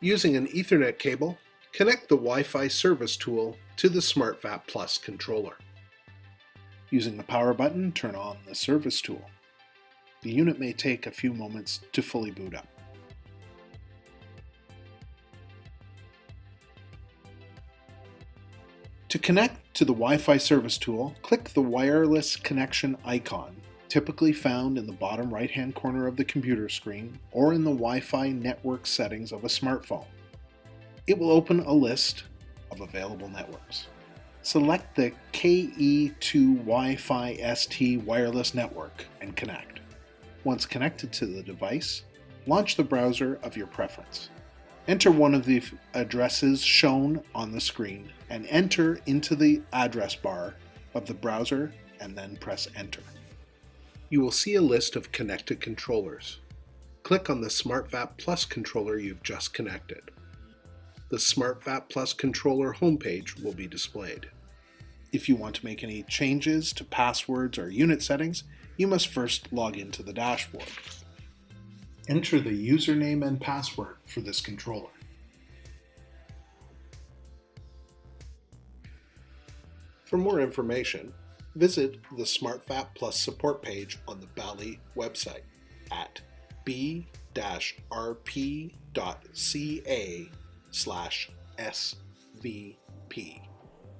Using an Ethernet cable, connect the Wi-Fi service tool to the SmartVap Plus controller. Using the power button, turn on the service tool. The unit may take a few moments to fully boot up. To connect to the Wi-Fi service tool, click the wireless connection icon, typically found in the bottom right-hand corner of the computer screen or in the Wi-Fi network settings of a smartphone. It will open a list of available networks. Select the KE2 Wi-Fi ST wireless network and connect. Once connected to the device, launch the browser of your preference. Enter one of the addresses shown on the screen and enter into the address bar of the browser and then press enter. You will see a list of connected controllers. Click on the SmartVap Plus controller you've just connected. The SmartVap Plus controller homepage will be displayed. If you want to make any changes to passwords or unit settings, you must first log into the dashboard. Enter the username and password for this controller. For more information, visit the SmartVap Plus support page on the Bally website at b-rp.ca/svp.